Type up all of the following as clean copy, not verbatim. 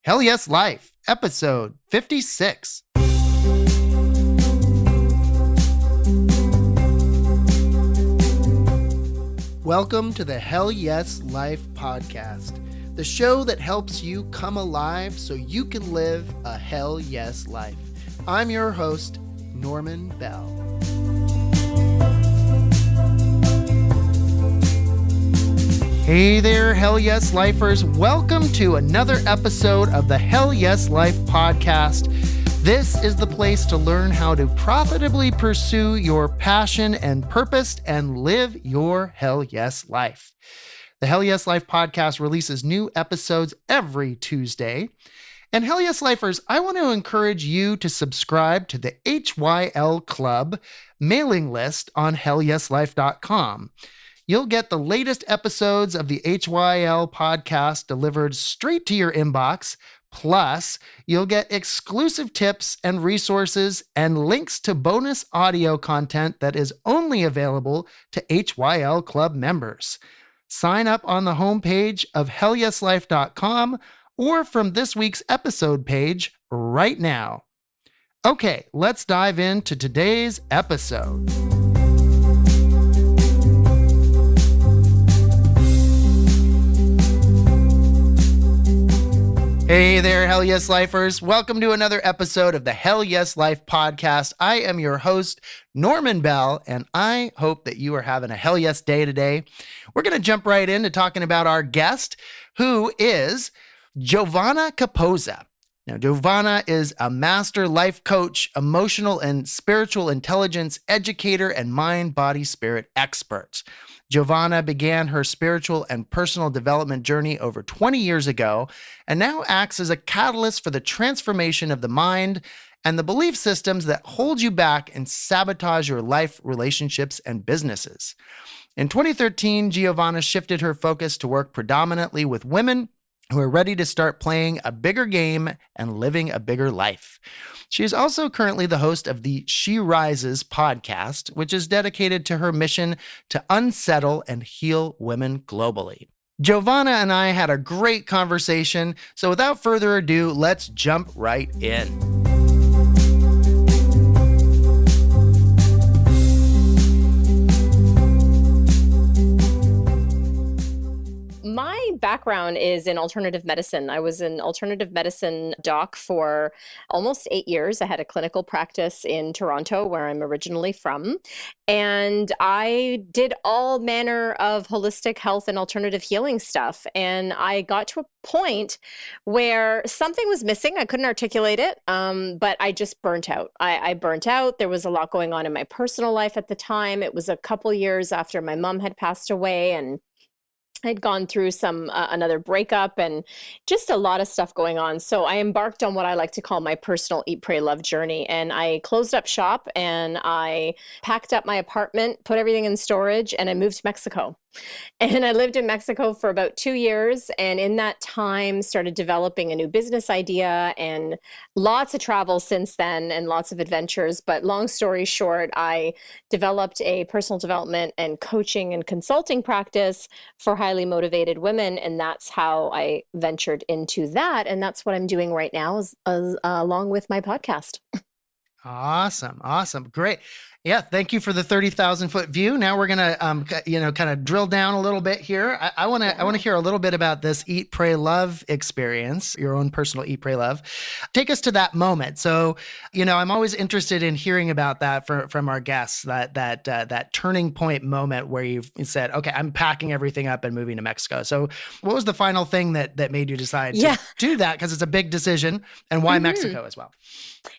Hell Yes Life, episode 56. Welcome to the Hell Yes Life podcast, the show that helps you come alive so you can live a Hell Yes life. I'm your host, Norman Bell. Hey there, Hell Yes Lifers. Welcome to another episode of the Hell Yes Life podcast. This is the place to learn how to profitably pursue your passion and purpose and live your Hell Yes life. The Hell Yes Life podcast releases new episodes every Tuesday. And Hell Yes Lifers, I want to encourage you to subscribe to the HYL Club mailing list on hellyeslife.com. You'll get the latest episodes of the HYL podcast delivered straight to your inbox. Plus, you'll get exclusive tips and resources and links to bonus audio content that is only available to HYL Club members. Sign up on the homepage of hellyeslife.com or from this week's episode page right now. Okay, let's dive into today's episode. Hey there, Hell Yes Lifers. Welcome to another episode of the Hell Yes Life podcast. I am your host, Norman Bell, and I hope that you are having a Hell Yes day today. We're going to jump right into talking about our guest, who is Giovanna Capozza. Now, Giovanna is a master life coach, emotional and spiritual intelligence educator, and mind, body, spirit expert. Giovanna began her spiritual and personal development journey over 20 years ago and now acts as a catalyst for the transformation of the mind and the belief systems that hold you back and sabotage your life, relationships, and businesses. In 2013, Giovanna shifted her focus to work predominantly with women who are ready to start playing a bigger game and living a bigger life. She is also currently the host of the She Rises podcast, which is dedicated to her mission to unsettle and heal women globally. Giovanna and I had a great conversation, so without further ado, let's jump right in. My background is in alternative medicine. I was an alternative medicine doc for almost 8 years. I had a clinical practice in Toronto, where I'm originally from. And I did all manner of holistic health and alternative healing stuff. And I got to a point where something was missing. I couldn't articulate it, but I just burnt out. I burnt out. There was a lot going on in my personal life at the time. It was a couple years after my mom had passed away, and I'd gone through another breakup and just a lot of stuff going on. So I embarked on what I like to call my personal eat, pray, love journey. And I closed up shop and I packed up my apartment, put everything in storage, and I moved to Mexico. And I lived in Mexico for about 2 years. And in that time, started developing a new business idea and lots of travel since then and lots of adventures. But long story short, I developed a personal development and coaching and consulting practice for highly motivated women. And that's how I ventured into that. And that's what I'm doing right now, along with my podcast. Awesome. Great. Yeah, thank you for the 30,000 foot view. Now we're gonna, kind of drill down a little bit here. I want to hear a little bit about this Eat, Pray, Love experience, your own personal Eat, Pray, Love. Take us to that moment. So, I'm always interested in hearing about that from our guests. That turning point moment where you said, "Okay, I'm packing everything up and moving to Mexico." So, what was the final thing that made you decide to do that? Because it's a big decision, and why Mexico as well?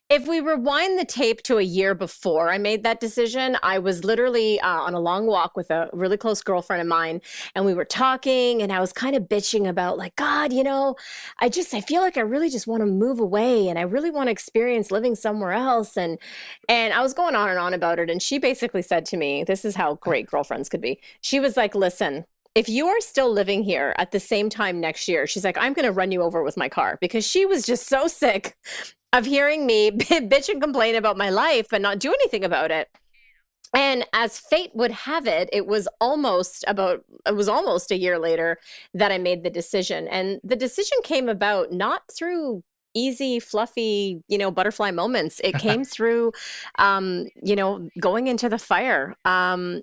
If we rewind the tape to a year before I made that decision, I was literally on a long walk with a really close girlfriend of mine, and we were talking, and I was kind of bitching about like, God, I feel like I really just want to move away, and I really want to experience living somewhere else. And I was going on and on about it. And she basically said to me, this is how great girlfriends could be. She was like, listen, if you are still living here at the same time next year, she's like, I'm going to run you over with my car, because she was just so sick of hearing me bitch and complain about my life and not do anything about it. And as fate would have it, it was almost a year later that I made the decision. And the decision came about not through easy, fluffy, butterfly moments. It came through, going into the fire.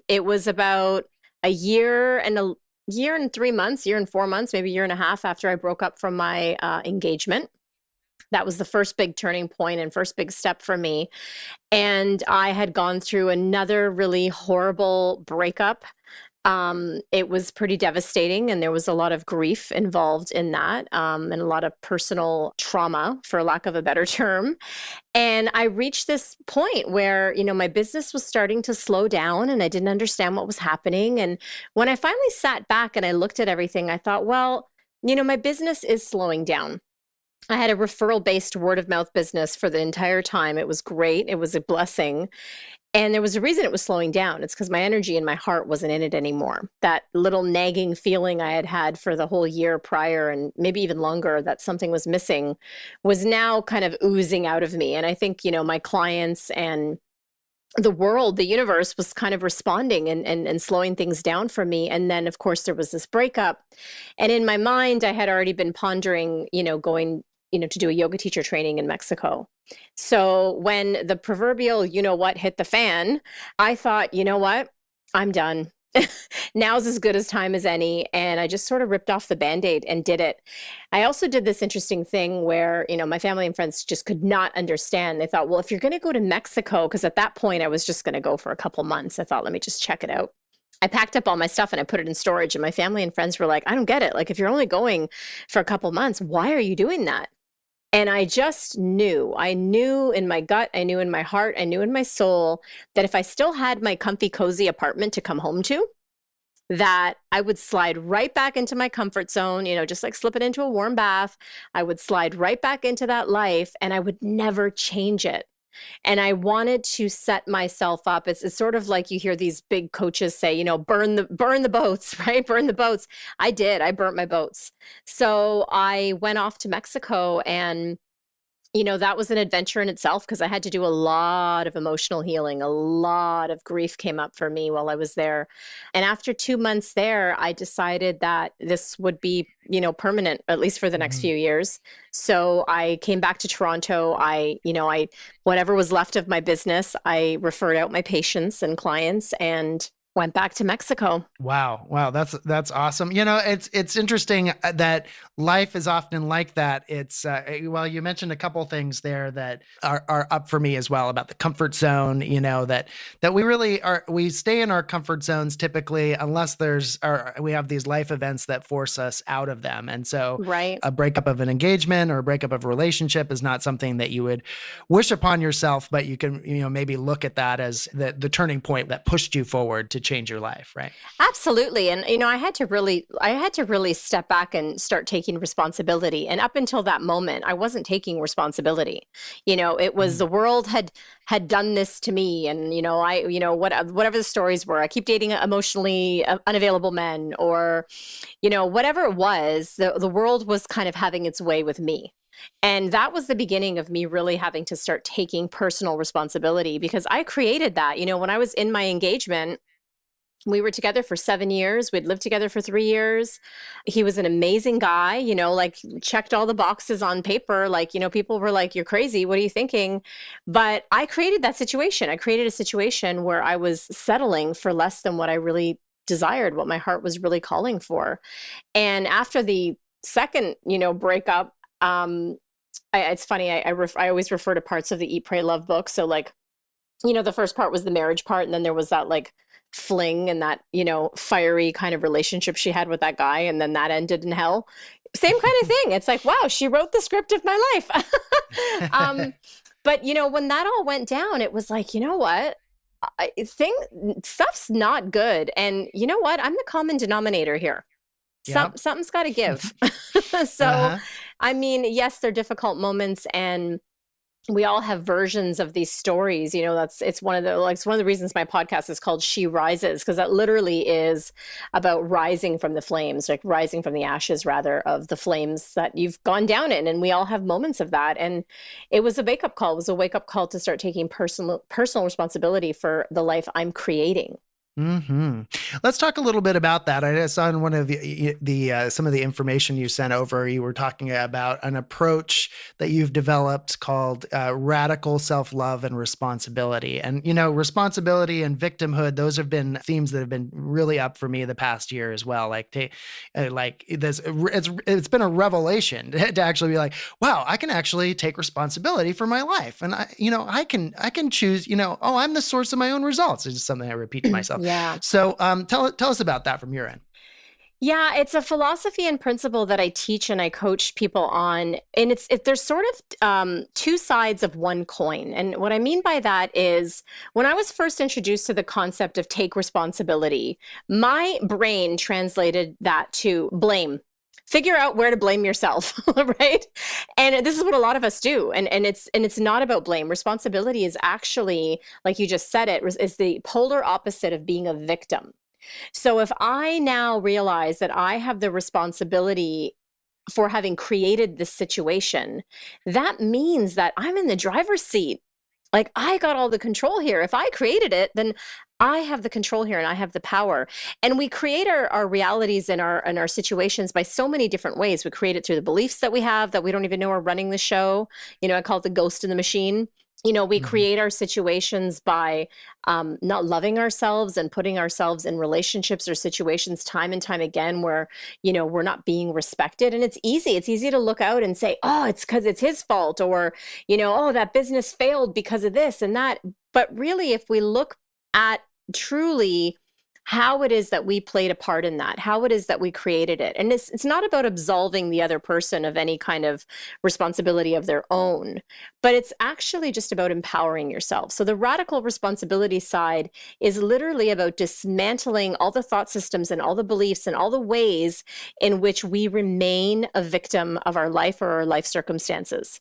It was about a year and 3 months, year and 4 months, maybe a year and a half after I broke up from my engagement. That was the first big turning point and first big step for me. And I had gone through another really horrible breakup. It was pretty devastating, and there was a lot of grief involved in that, and a lot of personal trauma, for lack of a better term. And I reached this point where, my business was starting to slow down and I didn't understand what was happening. And when I finally sat back and I looked at everything, I thought, well, my business is slowing down. I had a referral based word of mouth business for the entire time. It was great. It was a blessing. And there was a reason it was slowing down. It's because my energy and my heart wasn't in it anymore. That little nagging feeling I had had for the whole year prior, and maybe even longer, that something was missing, was now kind of oozing out of me. And I think, my clients and the world, the universe was kind of responding and slowing things down for me. And then, of course, there was this breakup. And in my mind, I had already been pondering, going, to do a yoga teacher training in Mexico. So when the proverbial, what, hit the fan, I thought, what, I'm done. Now's as good as time as any. And I just sort of ripped off the Band-Aid and did it. I also did this interesting thing where, my family and friends just could not understand. They thought, well, if you're going to go to Mexico, because at that point I was just going to go for a couple months. I thought, let me just check it out. I packed up all my stuff and I put it in storage. And my family and friends were like, I don't get it. Like, if you're only going for a couple months, why are you doing that? And I just knew. I knew in my gut, I knew in my heart, I knew in my soul that if I still had my comfy, cozy apartment to come home to, that I would slide right back into my comfort zone, just like slipping into a warm bath. I would slide right back into that life and I would never change it. And I wanted to set myself up. It's sort of like you hear these big coaches say, burn the boats, right? Burn the boats. I did. I burnt my boats. So I went off to Mexico, and that was an adventure in itself because I had to do a lot of emotional healing. A lot of grief came up for me while I was there. And after 2 months there, I decided that this would be, permanent, at least for the next few years. So I came back to Toronto. Whatever was left of my business, I referred out my patients and clients and went back to Mexico. Wow. Wow. That's awesome. It's interesting that life is often like that. It's, well, you mentioned a couple things there that are up for me as well about the comfort zone, that we really we stay in our comfort zones typically, unless we have these life events that force us out of them. And so Right. a breakup of an engagement or a breakup of a relationship is not something that you would wish upon yourself, but you can, maybe look at that as the turning point that pushed you forward to change your life, right? Absolutely. And I had to really step back and start taking responsibility. And up until that moment, I wasn't taking responsibility. It was the world had done this to me, and whatever the stories were. I keep dating emotionally unavailable men, or whatever it was, the world was kind of having its way with me. And that was the beginning of me really having to start taking personal responsibility, because I created that. When I was in my engagement, we were together for 7 years. We'd lived together for 3 years. He was an amazing guy, like checked all the boxes on paper. Like, people were like, you're crazy. What are you thinking? But I created that situation. I created a situation where I was settling for less than what I really desired, what my heart was really calling for. And after the second, breakup, it's funny. I always refer to parts of the Eat, Pray, Love book. So like, the first part was the marriage part. And then there was that like fling and that, fiery kind of relationship she had with that guy. And then that ended in hell. Same kind of thing. It's like, wow, she wrote the script of my life. But, when that all went down, it was like, what? Stuff's not good. And you know what? I'm the common denominator here. Yep. Something's got to give. So, I mean, yes, they're difficult moments, and we all have versions of these stories. It's one of the reasons my podcast is called She Rises, because that literally is about rising from the flames, like rising from the ashes rather, of the flames that you've gone down in. And we all have moments of that. And it was a wake-up call. It was a wake-up call to start taking personal responsibility for the life I'm creating. Hmm. Let's talk a little bit about that. I saw in one of the some of the information you sent over, you were talking about an approach that you've developed called radical self-love and responsibility. And responsibility and victimhood; those have been themes that have been really up for me the past year as well. It's been a revelation to actually be like, wow, I can actually take responsibility for my life, and I can choose. Oh, I'm the source of my own results. It's just something I repeat to myself. Yeah. So tell us about that from your end. Yeah, it's a philosophy and principle that I teach and I coach people on. And there's sort of two sides of one coin. And what I mean by that is when I was first introduced to the concept of take responsibility, my brain translated that to blame. Figure out where to blame yourself, right? And this is what a lot of us do. And it's not about blame. Responsibility is actually, like you just said, is the polar opposite of being a victim. So if I now realize that I have the responsibility for having created this situation, that means that I'm in the driver's seat. Like, I got all the control here. If I created it, then I have the control here and I have the power. And we create our realities and our situations by so many different ways. We create it through the beliefs that we have that we don't even know are running the show. I call it the ghost in the machine. We Mhm. create our situations by not loving ourselves and putting ourselves in relationships or situations time and time again where, we're not being respected. And it's easy. It's easy to look out and say, oh, it's because it's his fault, or, oh, that business failed because of this and that. But really, if we look at truly how it is that we played a part in that, how it is that we created it. And it's not about absolving the other person of any kind of responsibility of their own, but it's actually just about empowering yourself. So the radical responsibility side is literally about dismantling all the thought systems and all the beliefs and all the ways in which we remain a victim of our life or our life circumstances.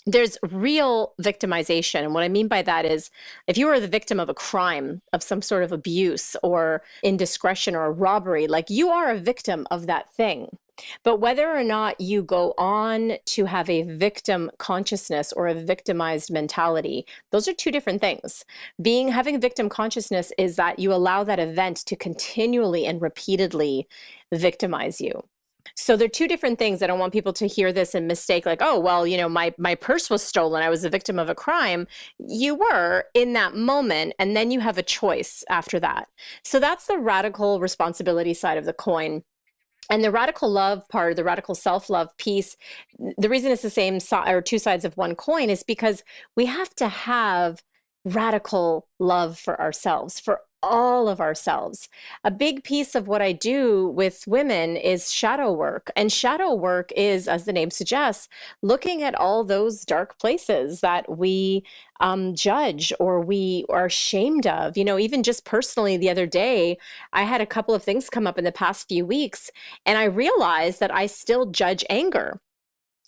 There's real victimization. And what I mean by that is if you are the victim of a crime, of some sort of abuse or indiscretion or a robbery, like, you are a victim of that thing. But whether or not you go on to have a victim consciousness or a victimized mentality, those are two different things. Having a victim consciousness is that you allow that event to continually and repeatedly victimize you. So they're two different things. I don't want people to hear this and mistake, like, oh, well, my purse was stolen. I was a victim of a crime. You were in that moment, and then you have a choice after that. So that's the radical responsibility side of the coin. And the radical love part, the radical self-love piece, the reason it's the same or two sides of one coin is because we have to have radical love for ourselves, for all of ourselves. A big piece of what I do with women is shadow work. And shadow work is, as the name suggests, looking at all those dark places that we judge or we are ashamed of. Even just personally, the other day, I had a couple of things come up in the past few weeks, and I realized that I still judge anger.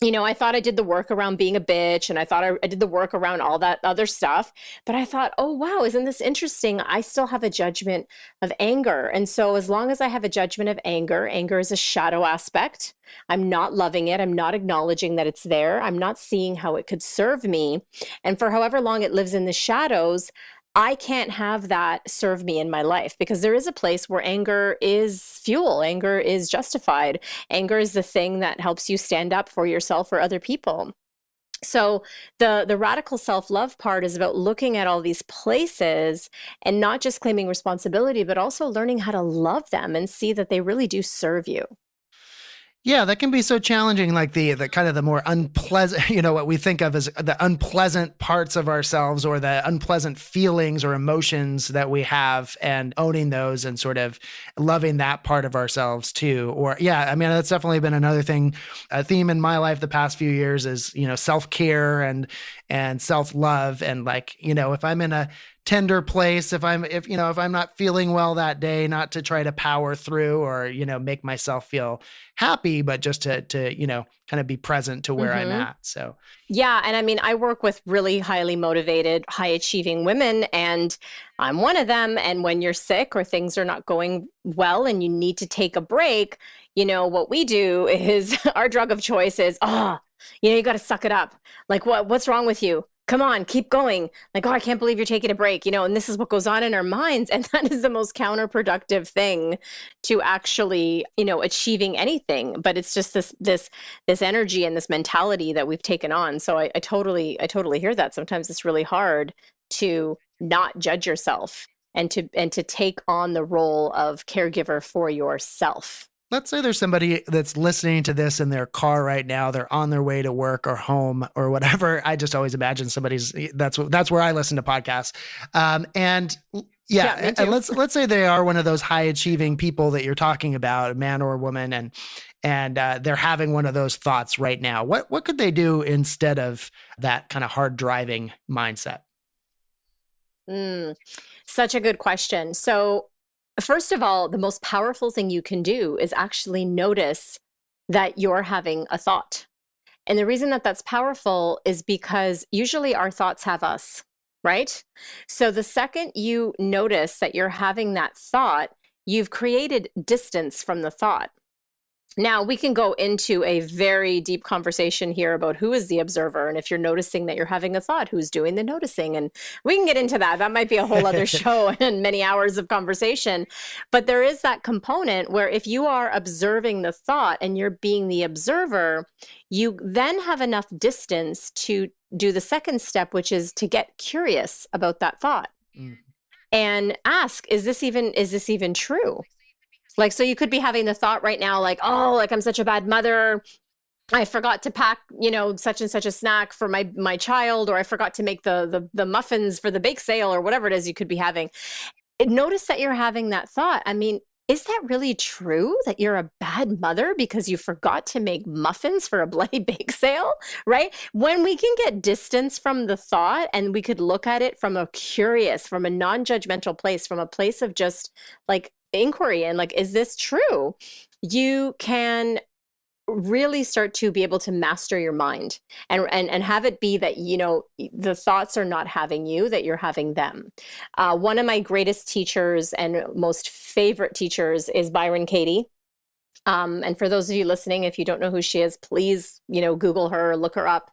I thought I did the work around being a bitch, and I thought I did the work around all that other stuff. But I thought, oh, wow, isn't this interesting? I still have a judgment of anger. And so as long as I have a judgment of anger, anger is a shadow aspect. I'm not loving it. I'm not acknowledging that it's there. I'm not seeing how it could serve me. And for however long it lives in the shadows, I can't have that serve me in my life, because there is a place where anger is fuel, anger is justified. Anger is the thing that helps you stand up for yourself or other people. So the radical self-love part is about looking at all these places and not just claiming responsibility, but also learning how to love them and see that they really do serve you. Yeah, that can be so challenging, like the kind of the more unpleasant, what we think of as the unpleasant parts of ourselves, or the unpleasant feelings or emotions that we have, and owning those and sort of loving that part of ourselves too. Or yeah, I mean, that's definitely been another thing, a theme in my life the past few years is, self-care and self-love. And like, if I'm in a tender place if I'm not feeling well that day, not to try to power through or, make myself feel happy, but just to, kind of be present to where I'm Mm-hmm. at. So, Yeah. And I mean, I work with really highly motivated, high achieving women, and I'm one of them. And when you're sick or things are not going well and you need to take a break, what we do is our drug of choice is, you got to suck it up. Like, what's wrong with you? Come on, keep going. Like, I can't believe you're taking a break, and this is what goes on in our minds. And that is the most counterproductive thing to actually, achieving anything. But it's just this energy and this mentality that we've taken on. So I totally hear that. Sometimes it's really hard to not judge yourself and to take on the role of caregiver for yourself. let's say there's somebody that's listening to this in their car right now. They're on their way to work or home or whatever. I just always imagine that's where I listen to podcasts. And Yeah, me yeah, and too. let's say they are one of those high achieving people that you're talking about, a man or a woman, and they're having one of those thoughts right now. What could they do instead of that kind of hard driving mindset? Mm, such a good question. So, first of all, the most powerful thing you can do is actually notice that you're having a thought. And the reason that that's powerful is because usually our thoughts have us, right? So the second you notice that you're having that thought, you've created distance from the thought. Now, we can go into a very deep conversation here about who is the observer. And if you're noticing that you're having a thought, who's doing the noticing? And we can get into that. That might be a whole other show and many hours of conversation. But there is that component where if you are observing the thought and you're being the observer, you then have enough distance to do the second step, which is to get curious about that thought Mm. and ask, is this even true? Like, so you could be having the thought right now, like, oh, like I'm such a bad mother. I forgot to pack, such and such a snack for my child, or I forgot to make the muffins for the bake sale, or whatever it is you could be having. Notice that you're having that thought. I mean, is that really true that you're a bad mother because you forgot to make muffins for a bloody bake sale, right? When we can get distance from the thought and we could look at it from a curious, from a non-judgmental place, from a place of just like inquiry and like, is this true? You can really start to be able to master your mind and have it be that the thoughts are not having you, that you're having them. One of my greatest teachers and most favorite teachers is Byron Katie. And for those of you listening, if you don't know who she is, please, Google her, look her up.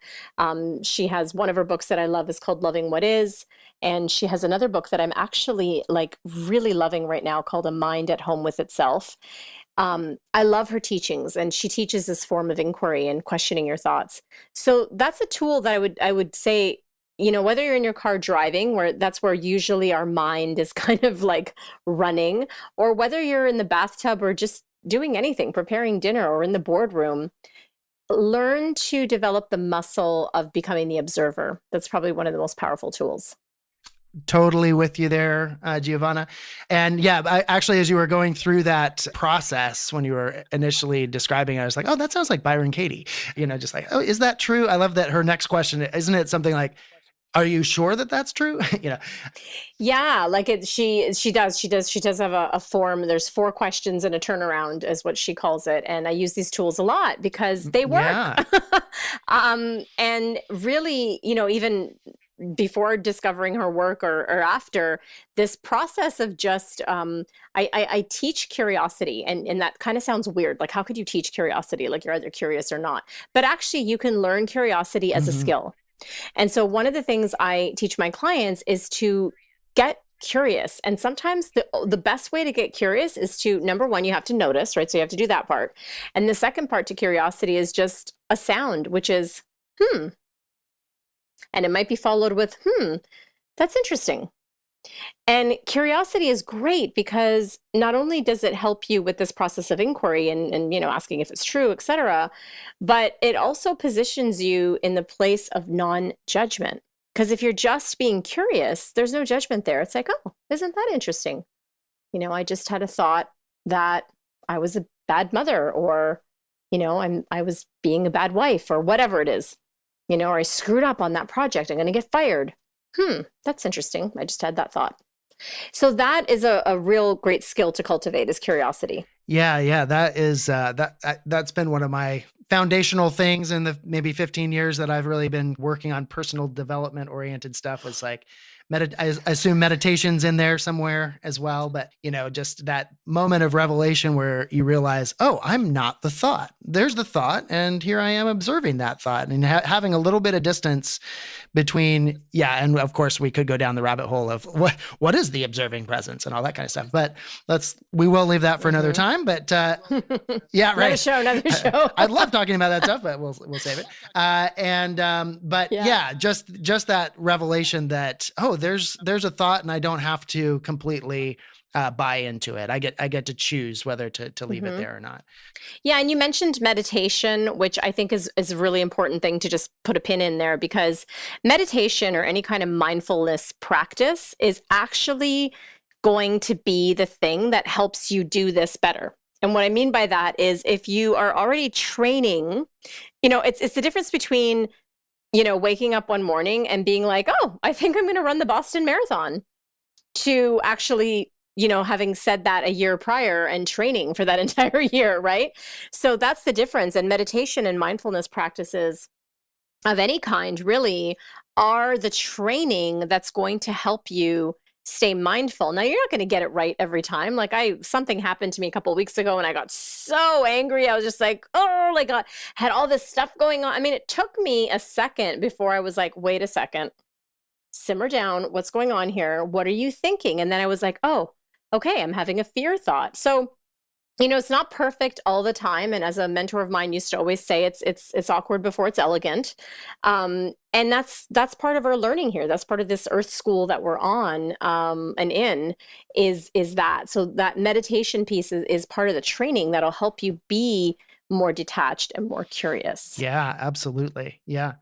She has one of her books that I love is called Loving What Is. And she has another book that I'm actually like really loving right now called A Mind at Home with Itself. I love her teachings, and she teaches this form of inquiry and questioning your thoughts. So that's a tool that I would say, whether you're in your car driving, where that's where usually our mind is kind of like running, or whether you're in the bathtub or just doing anything, preparing dinner or in the boardroom, learn to develop the muscle of becoming the observer. That's probably one of the most powerful tools. Totally with you there, Giovanna. And yeah, actually, as you were going through that process, when you were initially describing it, I was like, oh, that sounds like Byron Katie. Just like, oh, is that true? I love that her next question, isn't it something like, are you sure that that's true? Yeah, like she does have a form. There's 4 questions and a turnaround is what she calls it. And I use these tools a lot because they work. Yeah. And really, even before discovering her work or after this process of just I teach curiosity, and that kind of sounds weird. Like, how could you teach curiosity? Like, you're either curious or not. But actually you can learn curiosity as a Mhm. skill. And so one of the things I teach my clients is to get curious. And sometimes the best way to get curious is to, number one, you have to notice, right? So you have to do that part. And the second part to curiosity is just a sound, which is, hmm. And it might be followed with, that's interesting. And curiosity is great because not only does it help you with this process of inquiry and asking if it's true, et cetera, but it also positions you in the place of non-judgment. Because if you're just being curious, there's no judgment there. It's like, oh, isn't that interesting? I just had a thought that I was a bad mother, or, I was being a bad wife, or whatever it is, or I screwed up on that project. I'm going to get fired. That's interesting. I just had that thought. So that is a real great skill to cultivate is curiosity. Yeah, that is that's been one of my foundational things in the maybe 15 years that I've really been working on personal development oriented stuff was like I assume meditation's in there somewhere as well, but just that moment of revelation where you realize, oh, I'm not the thought. There's the thought, and here I am observing that thought, and having a little bit of distance between, yeah, and of course we could go down the rabbit hole of what is the observing presence and all that kind of stuff, but we will leave that for another time. But yeah, Another right. show, another show. I'd love talking about that stuff, but we'll save it. But yeah, just that revelation that, oh, there's a thought, and I don't have to completely buy into it. I get to choose whether to leave it there or not. Yeah, and you mentioned meditation, which I think is a really important thing to just put a pin in there, because meditation or any kind of mindfulness practice is actually going to be the thing that helps you do this better. And what I mean by that is if you are already training, it's the difference between, waking up one morning and being like, oh, I think I'm going to run the Boston Marathon, to actually having said that a year prior and training for that entire year, right? So that's the difference. And meditation and mindfulness practices of any kind really are the training that's going to help you stay mindful. Now, you're not going to get it right every time. Like something happened to me a couple of weeks ago and I got so angry. I was just like, oh, like I had all this stuff going on. I mean, it took me a second before I was like, wait a second, simmer down. What's going on here? What are you thinking? And then I was like, oh, okay, I'm having a fear thought. So, it's not perfect all the time. And as a mentor of mine used to always say, it's awkward before it's elegant. And that's part of our learning here. That's part of this earth school that we're on and in is that. So that meditation piece is part of the training that'll help you be more detached and more curious. Yeah, absolutely. Yeah.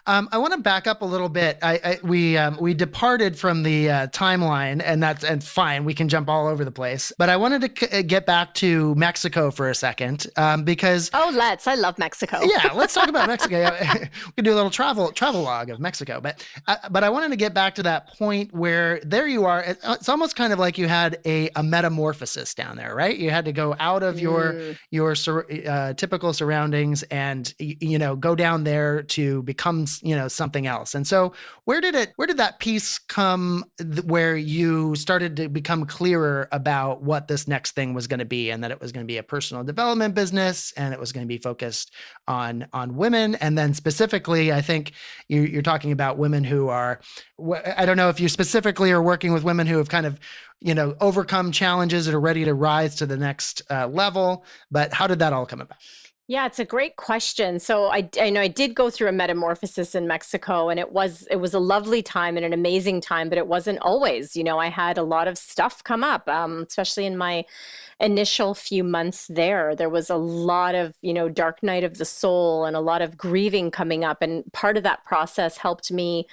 I want to back up a little bit. We departed from the timeline, and fine. We can jump all over the place. But I wanted to get back to Mexico for a second because I love Mexico. Yeah, let's talk about Mexico. We can do a little travel log of Mexico. But I wanted to get back to that point where there you are. It's almost kind of like you had a metamorphosis down there, right? You had to go out of your typical surroundings and go down there to become something else. And so where did that piece come where you started to become clearer about what this next thing was going to be, and that it was going to be a personal development business, and it was going to be focused on women? And then specifically, I think you're talking about women who are, I don't know if you specifically are working with women who have kind of overcome challenges and are ready to rise to the next level, but how did that all come about? Yeah, it's a great question. So I know I did go through a metamorphosis in Mexico, and it was a lovely time and an amazing time, but it wasn't always. I had a lot of stuff come up, especially in my initial few months there. There was a lot of, dark night of the soul and a lot of grieving coming up. And part of that process helped me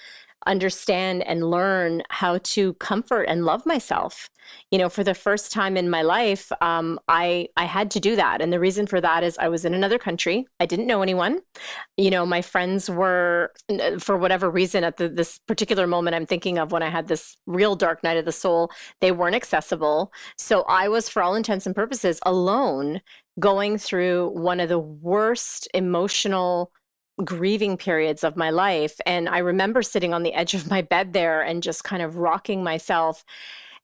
understand and learn how to comfort and love myself. For the first time in my life, I had to do that. And the reason for that is I was in another country. I didn't know anyone. My friends were, for whatever reason, at this particular moment I'm thinking of when I had this real dark night of the soul, they weren't accessible. So I was, for all intents and purposes, alone, going through one of the worst emotional grieving periods of my life. And I remember sitting on the edge of my bed there and just kind of rocking myself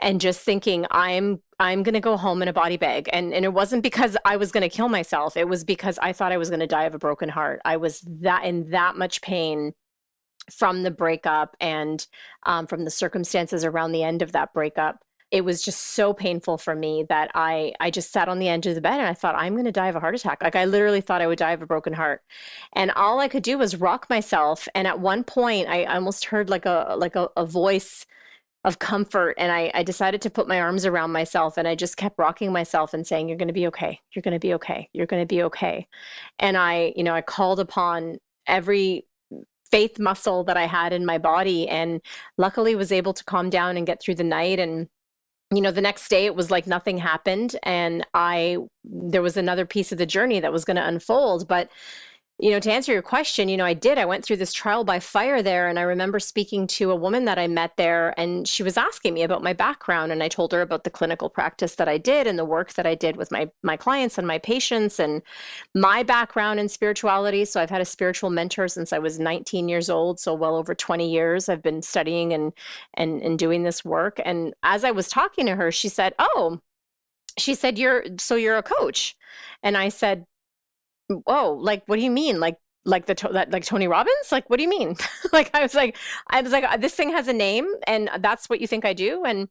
and just thinking, I'm going to go home in a body bag. And it wasn't because I was going to kill myself. It was because I thought I was going to die of a broken heart. I was in that much pain from the breakup and from the circumstances around the end of that breakup. It was just so painful for me that I just sat on the edge of the bed and I thought, I'm going to die of a heart attack. Like I literally thought I would die of a broken heart. And all I could do was rock myself. And at one point I almost heard like a voice of comfort. And I decided to put my arms around myself and I just kept rocking myself and saying, you're going to be okay. You're going to be okay. You're going to be okay. And I called upon every faith muscle that I had in my body and luckily was able to calm down and get through the night. And the next day it was like nothing happened and there was another piece of the journey that was going to unfold. But To answer your question, I went through this trial by fire there. And I remember speaking to a woman that I met there, and she was asking me about my background. And I told her about the clinical practice that I did and the work that I did with my clients and my patients and my background in spirituality. So I've had a spiritual mentor since I was 19 years old. So well over 20 years I've been studying and doing this work. And as I was talking to her, she said, you're a coach. And I said, oh, like, what do you mean? Like Tony Robbins? Like, what do you mean? Like, I was like, this thing has a name and that's what you think I do. And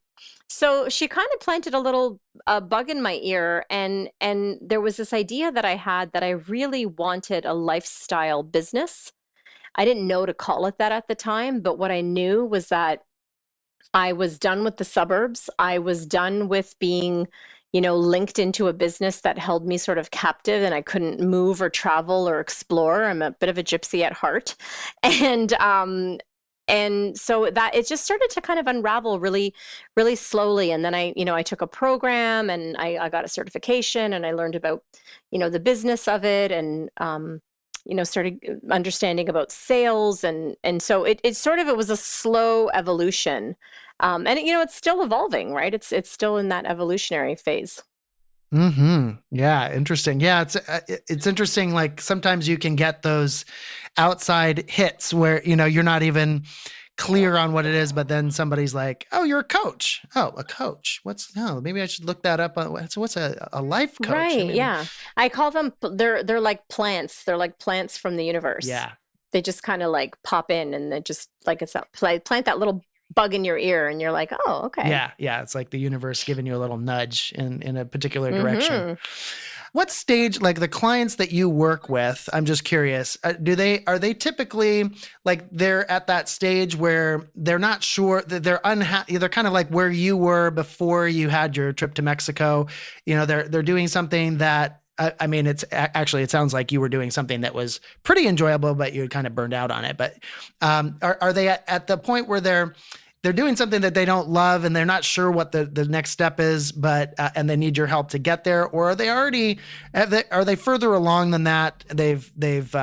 so she kind of planted a little bug in my ear. And there was this idea that I had that I really wanted a lifestyle business. I didn't know to call it that at the time, but what I knew was that I was done with the suburbs. I was done with being, linked into a business that held me sort of captive and I couldn't move or travel or explore. I'm a bit of a gypsy at heart. And so that it just started to kind of unravel really, really slowly. And then I took a program and I got a certification and I learned about, the business of it and, started understanding about sales. And so it was a slow evolution. And it's still evolving, right? It's still in that evolutionary phase. Yeah, interesting. Yeah, it's interesting. Like sometimes you can get those outside hits where you're not even clear on what it is, but then somebody's like, "Oh, you're a coach. Oh, a coach. Maybe I should look that up. What's a life coach?" Right. Yeah. I call them, they're like plants. They're like plants from the universe. Yeah. They just kind of like pop in and they just like it's a plant that little bug in your ear and you're like, oh, okay. Yeah. Yeah. It's like the universe giving you a little nudge in a particular direction. Mm-hmm. What stage, like the clients that you work with, I'm just curious, are they typically like they're at that stage where they're not sure that they're unhappy, they're kind of like where you were before you had your trip to Mexico, they're doing something that, I mean, it sounds like you were doing something that was pretty enjoyable, but you kind of burned out on it. But are they at the point where they're doing something that they don't love and they're not sure what the next step is, but and they need your help to get there? Or are they further along than that? They've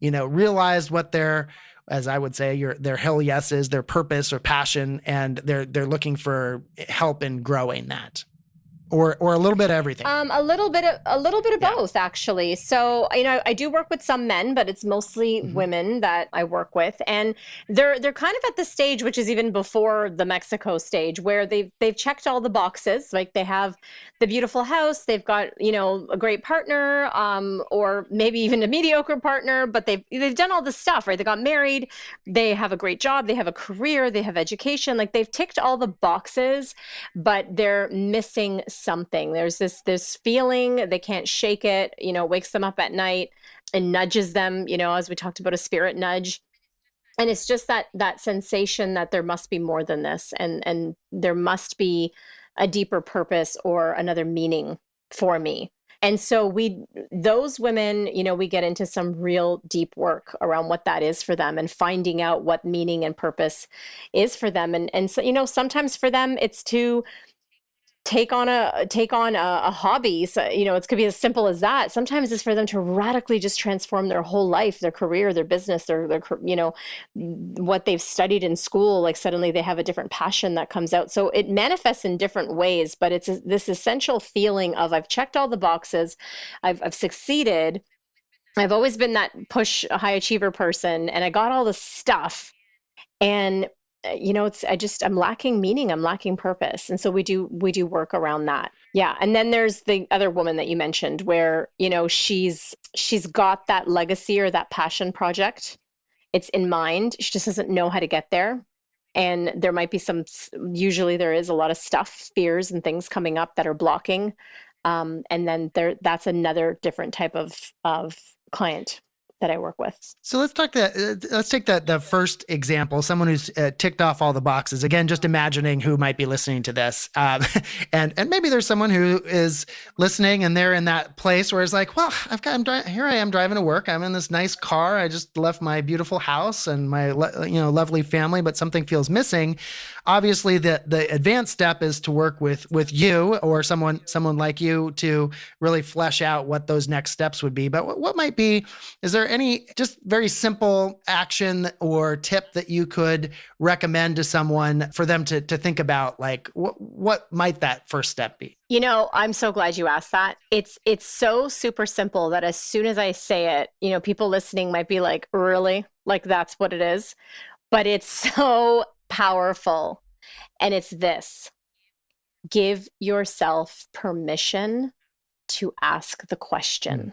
realized what their, as I would say, their hell yes is, their purpose or passion, and they're looking for help in growing that. Or a little bit of everything. A little bit of both, actually. So, I do work with some men, but it's mostly women that I work with, and they're kind of at the stage, which is even before the Mexico stage, where they've checked all the boxes. Like they have the beautiful house, they've got a great partner, or maybe even a mediocre partner, but they've done all this stuff, right? They got married, they have a great job, they have a career, they have education. Like they've ticked all the boxes, but they're missing something. There's this feeling, they can't shake it, wakes them up at night and nudges them, as we talked about, a spirit nudge. And it's just that sensation that there must be more than this, and there must be a deeper purpose or another meaning for me. And so those women, we get into some real deep work around what that is for them and finding out what meaning and purpose is for them. And so, sometimes for them it's to take on a hobby. So, it could be as simple as that. Sometimes it's for them to radically just transform their whole life, their career, their business, their what they've studied in school. Like suddenly they have a different passion that comes out. So it manifests in different ways, but it's this essential feeling of I've checked all the boxes, I've succeeded. I've always been that push high achiever person, and I got all the stuff. And I'm lacking meaning, I'm lacking purpose. And so we do work around that. Yeah. And then there's the other woman that you mentioned where, she's got that legacy or that passion project. It's in mind. She just doesn't know how to get there. And there might be usually there is a lot of stuff, fears and things coming up that are blocking. And then that's another different type of client that I work with. So let's take the first example, someone who's ticked off all the boxes. Again, just imagining who might be listening to this. And maybe there's someone who is listening and they're in that place where it's like, well, here I am driving to work. I'm in this nice car. I just left my beautiful house and my lovely family, but something feels missing. Obviously, the advanced step is to work with you or someone like you to really flesh out what those next steps would be. But what might be, is there any just very simple action or tip that you could recommend to someone for them to think about, like what might that first step be? I'm so glad you asked that. It's so super simple that as soon as I say it, people listening might be like, really? Like that's what it is? But it's so powerful. And it's this: give yourself permission to ask the question.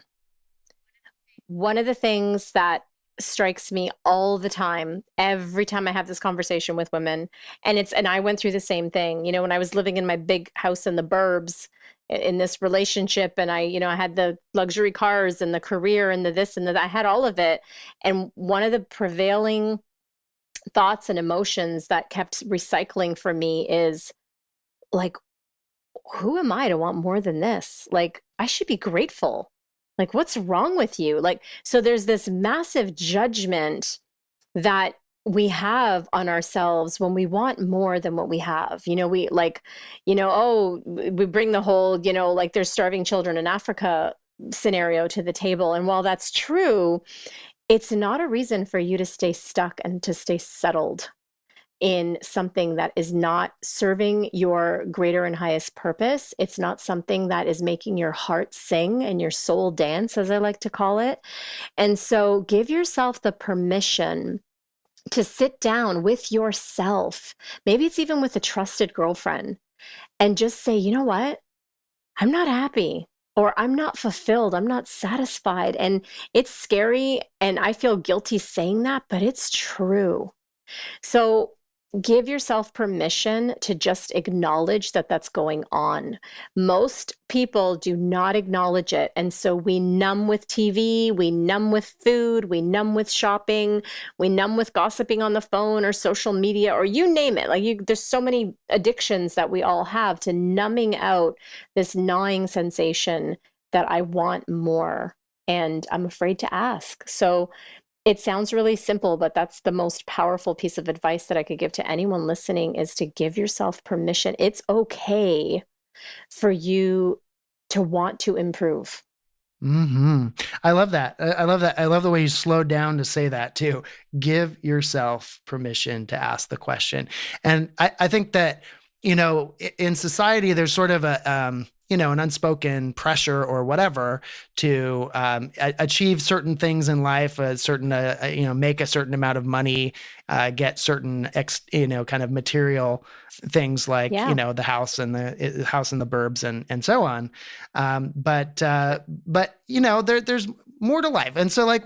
One of the things that strikes me all the time, every time I have this conversation with women, and I went through the same thing, when I was living in my big house in the burbs in this relationship, and I had the luxury cars and the career and the this and the that, I had all of it. And one of the prevailing thoughts and emotions that kept recycling for me is like, who am I to want more than this? Like, I should be grateful. Like, what's wrong with you? Like, so there's this massive judgment that we have on ourselves when we want more than what we have. We like, oh, we bring the whole, like there's starving children in Africa scenario to the table. And while that's true, it's not a reason for you to stay stuck and to stay settled in something that is not serving your greater and highest purpose. It's not something that is making your heart sing and your soul dance, as I like to call it. And so give yourself the permission to sit down with yourself. Maybe it's even with a trusted girlfriend, and just say, you know what? I'm not happy, or I'm not fulfilled. I'm not satisfied. And it's scary. And I feel guilty saying that, but it's true. So give yourself permission to just acknowledge that that's going on. Most people do not acknowledge it. And so we numb with TV, we numb with food, we numb with shopping, we numb with gossiping on the phone or social media, or you name it. There's so many addictions that we all have to numbing out this gnawing sensation that I want more. And I'm afraid to ask. So it sounds really simple, but that's the most powerful piece of advice that I could give to anyone listening, is to give yourself permission. It's okay for you to want to improve. I love that. I love that. I love the way you slowed down to say that too. Give yourself permission to ask the question. And I think that, in society, there's sort of an unspoken pressure or whatever to achieve certain things in life, a certain, make a certain amount of money, get certain, kind of material things like, Yeah. the house and the house in the burbs and so on. But there's more to life. And so like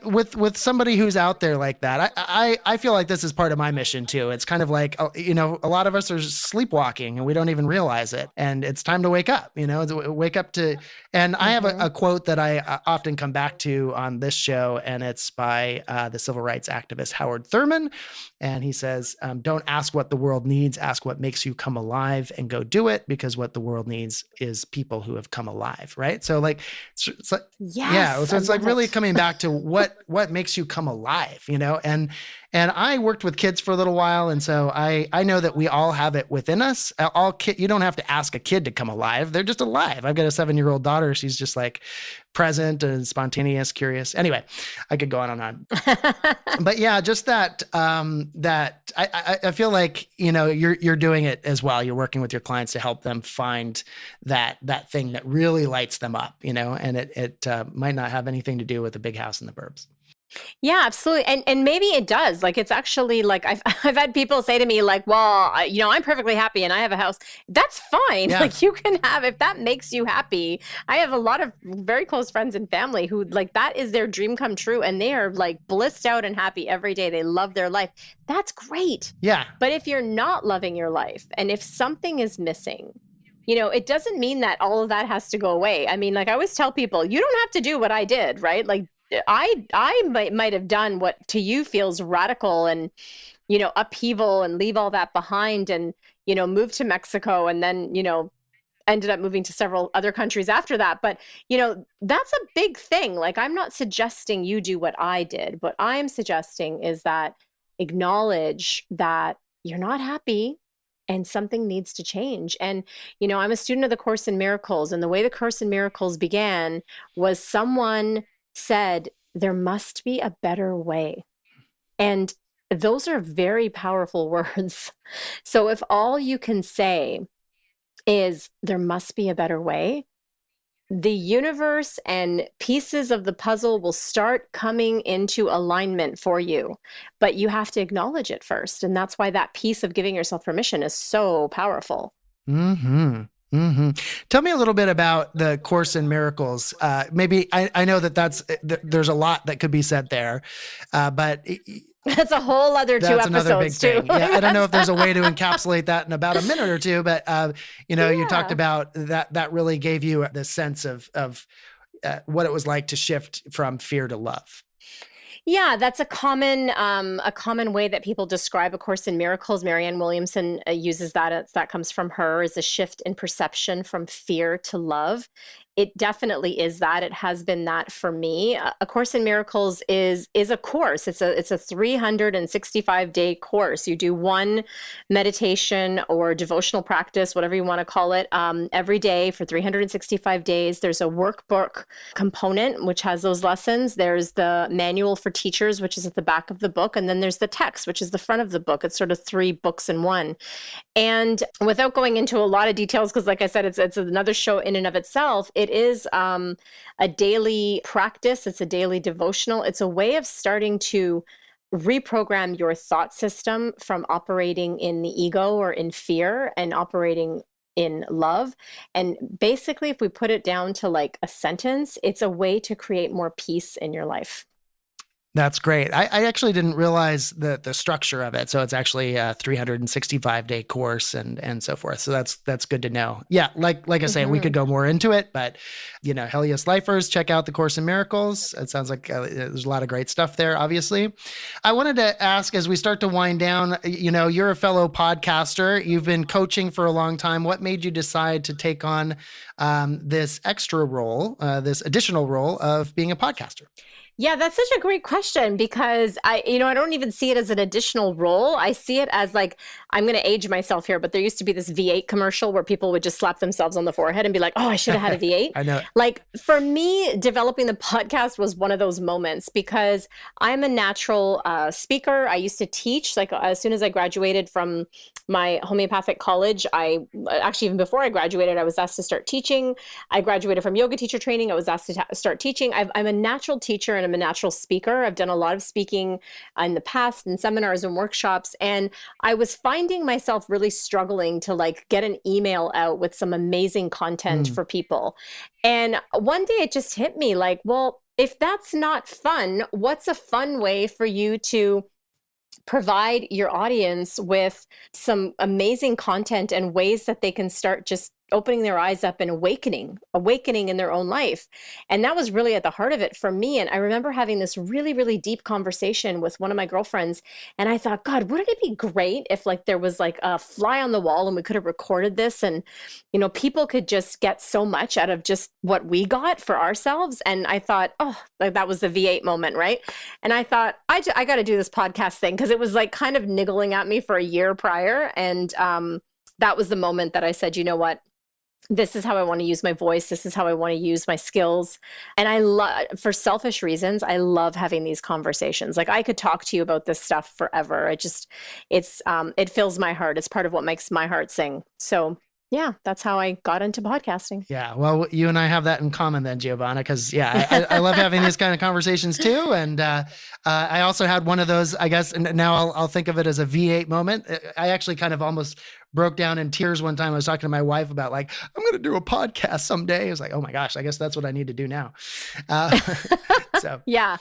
with somebody who's out there like that, I feel like this is part of my mission too. It's kind of like, a lot of us are sleepwalking and we don't even realize it. And it's time to wake up, wake up to, and I have a quote that I often come back to on this show, and it's by the civil rights activist Howard Thurman. And he says, don't ask what the world needs, ask what makes you come alive, and go do it, because what the world needs is people who have come alive. Right. So like, it's like, yes, yeah. So it's like really coming back to what makes you come alive, and I worked with kids for a little while. And so I know that we all have it within us. You don't have to ask a kid to come alive. They're just alive. I've got a 7-year-old daughter. She's just like present and spontaneous, curious. Anyway, I could go on and on. But yeah, just that I feel like, you're doing it as well. You're working with your clients to help them find that thing that really lights them up, and it might not have anything to do with a big house in the burbs. Yeah, absolutely. And maybe it does. Like, it's actually like, I've had people say to me like, well, I'm perfectly happy and I have a house. That's fine. Yeah. Like, you can have, if that makes you happy. I have a lot of very close friends and family who like, that is their dream come true. And they are like blissed out and happy every day. They love their life. That's great. Yeah. But if you're not loving your life, and if something is missing, it doesn't mean that all of that has to go away. I mean, like I always tell people, you don't have to do what I did, right? Like, I might have done what to you feels radical and, upheaval, and leave all that behind, and, move to Mexico, and then, ended up moving to several other countries after that. But, that's a big thing. Like, I'm not suggesting you do what I did. What I am suggesting is that acknowledge that you're not happy and something needs to change. And, I'm a student of the Course in Miracles, and the way the Course in Miracles began was someone said, there must be a better way. And those are very powerful words. So if all you can say is, there must be a better way, the universe and pieces of the puzzle will start coming into alignment for you. But you have to acknowledge it first. And that's why that piece of giving yourself permission is so powerful. Mm-hmm. Mm-hmm. Tell me a little bit about the Course in Miracles. Maybe I know that there's a lot that could be said there, but That's a whole other two that's another big episodes too. thing. Yeah, I don't know if there's a way to encapsulate that in about a minute or two, but you talked about that really gave you the sense of what it was like to shift from fear to love. Yeah, that's a common way that people describe A Course in Miracles. Marianne Williamson uses that. That comes from her, is a shift in perception from fear to love. It definitely is that. It has been that for me. A Course in Miracles is a course. It's a 365-day course. You do one meditation or devotional practice, whatever you want to call it, every day for 365 days. There's a workbook component, which has those lessons. There's the manual for teachers, which is at the back of the book. And then there's the text, which is the front of the book. It's sort of 3 books in one. And without going into a lot of details, because like I said, it's another show in and of itself, it is a daily practice. It's a daily devotional. It's a way of starting to reprogram your thought system from operating in the ego or in fear and operating in love. And basically, if we put it down to like a sentence, it's a way to create more peace in your life. That's great. I actually didn't realize the structure of it. So it's actually a 365-day course and so forth. So that's good to know. Yeah, like I say, we could go more into it, but Hell Yes Lifers, check out the Course in Miracles. It sounds like there's a lot of great stuff there, obviously. I wanted to ask, as we start to wind down, you're a fellow podcaster. You've been coaching for a long time. What made you decide to take on this extra role, this additional role of being a podcaster? Yeah, that's such a great question because I don't even see it as an additional role. I see it as like, I'm going to age myself here, but there used to be this V8 commercial where people would just slap themselves on the forehead and be like, oh, I should have had a V8. I know. Like for me, developing the podcast was one of those moments because I'm a natural speaker. I used to teach, like as soon as I graduated from my homeopathic college, actually, even before I graduated, I was asked to start teaching. I graduated from yoga teacher training. I was asked to start teaching. I'm a natural teacher and I'm a natural speaker. I've done a lot of speaking in the past in seminars and workshops. And I was finding myself really struggling to like get an email out with some amazing content for people. And one day it just hit me like, well, if that's not fun, what's a fun way for you to provide your audience with some amazing content and ways that they can start just opening their eyes up and awakening in their own life. And that was really at the heart of it for me. And I remember having this really, really deep conversation with one of my girlfriends. And I thought, God, wouldn't it be great if like there was like a fly on the wall and we could have recorded this and, people could just get so much out of just what we got for ourselves. And I thought, oh, like that was the V8 moment, right? And I thought, I got to do this podcast thing because it was like kind of niggling at me for a year prior. And that was the moment that I said, you know what? This is how I want to use my voice. This is how I want to use my skills. And I love, for selfish reasons, I love having these conversations. Like I could talk to you about this stuff forever. It fills my heart. It's part of what makes my heart sing. So yeah, that's how I got into podcasting. Yeah. Well, you and I have that in common then, Giovanna, because I love having these kind of conversations too. And I also had one of those, I guess, and now I'll think of it as a V8 moment. I actually kind of almost broke down in tears one time. I was talking to my wife about like, I'm going to do a podcast someday. I was like, oh my gosh, I guess that's what I need to do now. So yeah.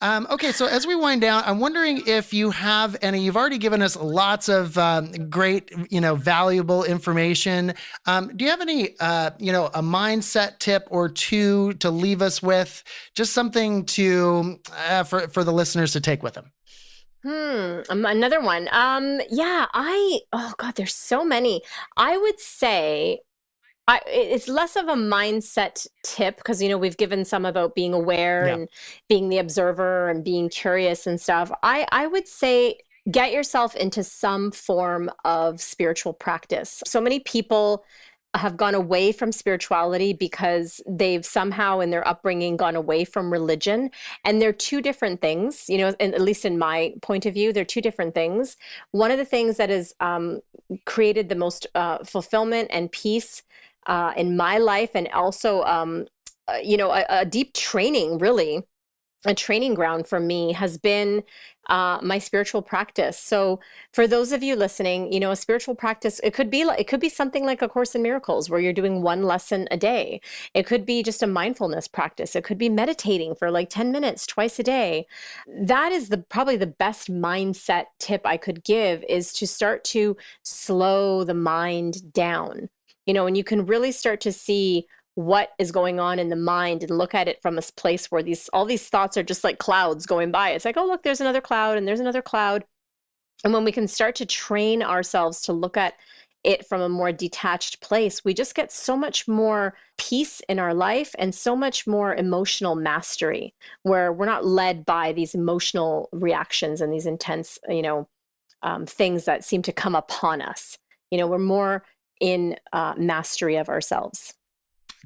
Okay. So as we wind down, I'm wondering if you have any, you've already given us lots of great, valuable information. Do you have any, a mindset tip or two to leave us with, just something to, for the listeners to take with them? Another one. Oh God, there's so many. I would say it's less of a mindset tip because, we've given some about being aware and being the observer and being curious and stuff. I would say get yourself into some form of spiritual practice. So many people have gone away from spirituality because they've somehow in their upbringing gone away from religion. And they're two different things, and at least in my point of view, they're two different things. One of the things that has created the most fulfillment and peace in my life, and also, a deep training, really, a training ground for me, has been my spiritual practice. So for those of you listening, a spiritual practice, it could be something like A Course in Miracles, where you're doing one lesson a day. It could be just a mindfulness practice. It could be meditating for like 10 minutes twice a day. That is probably the best mindset tip I could give, is to start to slow the mind down. And you can really start to see what is going on in the mind and look at it from a place where all these thoughts are just like clouds going by. It's like, oh, look, there's another cloud and there's another cloud. And when we can start to train ourselves to look at it from a more detached place, we just get so much more peace in our life and so much more emotional mastery, where we're not led by these emotional reactions and these intense, things that seem to come upon us. We're more in mastery of ourselves.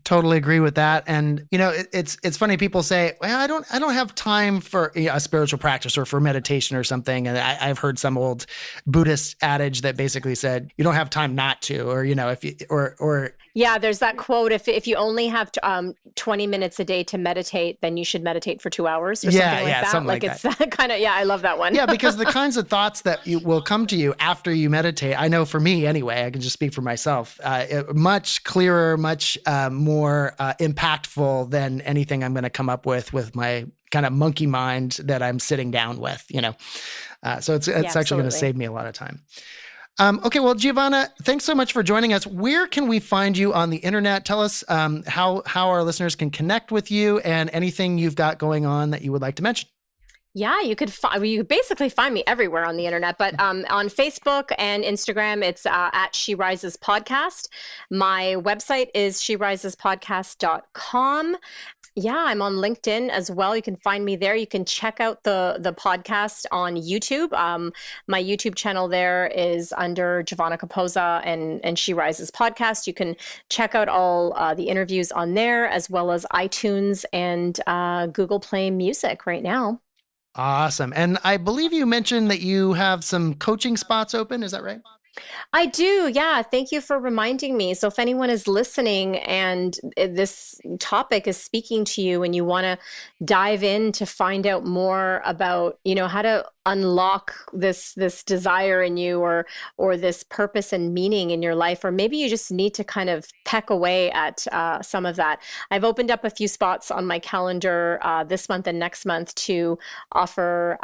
Totally agree with that. And, it's funny. People say, well, I don't have time for a spiritual practice or for meditation or something. And I've heard some old Buddhist adage that basically said, you don't have time not to, or, if you, or. Yeah, there's that quote, if you only have 20 minutes a day to meditate, then you should meditate for 2 hours or something like that. Something like it's that. That kind of, I love that one. Yeah, because the kinds of thoughts that will come to you after you meditate, I know for me anyway, I can just speak for myself, much clearer, much more impactful than anything I'm going to come up with my kind of monkey mind that I'm sitting down with, So it's actually going to save me a lot of time. Okay, well, Giovanna, thanks so much for joining us. Where can we find you on the internet? Tell us how our listeners can connect with you and anything you've got going on that you would like to mention. Yeah, you could basically find me everywhere on the internet, but on Facebook and Instagram, it's at She Rises Podcast. My website is sherisespodcast.com. Yeah, I'm on LinkedIn as well. You can find me there. You can check out the podcast on YouTube. My YouTube channel there is under Giovanna Capozza and She Rises Podcast. You can check out all the interviews on there, as well as iTunes and Google Play Music right now. Awesome. And I believe you mentioned that you have some coaching spots open. Is that right? I do. Yeah. Thank you for reminding me. So if anyone is listening and this topic is speaking to you and you want to dive in to find out more about, how to unlock this desire in you or this purpose and meaning in your life, or maybe you just need to kind of peck away at some of that. I've opened up a few spots on my calendar this month and next month to offer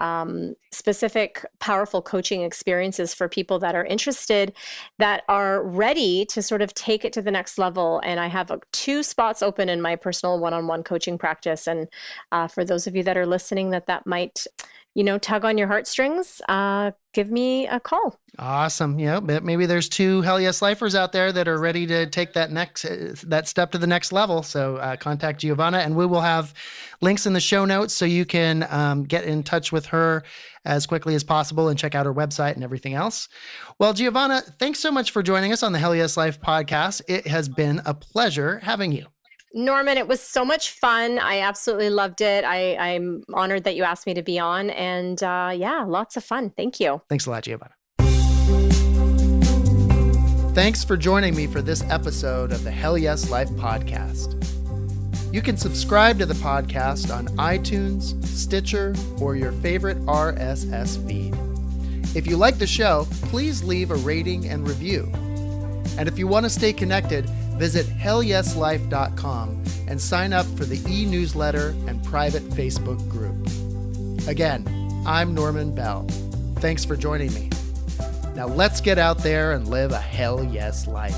specific powerful coaching experiences for people that are interested, that are ready to sort of take it to the next level. And I have 2 spots open in my personal one-on-one coaching practice. And for those of you that are listening that might tug on your heartstrings, give me a call. Awesome. Maybe there's 2 Hell Yes Lifers out there that are ready to take that step to the next level. So contact Giovanna, and we will have links in the show notes so you can get in touch with her as quickly as possible and check out her website and everything else. Well, Giovanna, thanks so much for joining us on the Hell Yes Life podcast. It has been a pleasure having you. Norman, it was so much fun. I absolutely loved it. I'm honored that you asked me to be on, and lots of fun. Thank you. Thanks a lot, Giovanna. Thanks for joining me for this episode of the Hell Yes Life podcast. You can subscribe to the podcast on iTunes, Stitcher, or your favorite RSS feed. If you like the show, please leave a rating and review. And if you want to stay connected, visit hellyeslife.com and sign up for the e-newsletter and private Facebook group. Again, I'm Norman Bell. Thanks for joining me. Now let's get out there and live a hell yes life.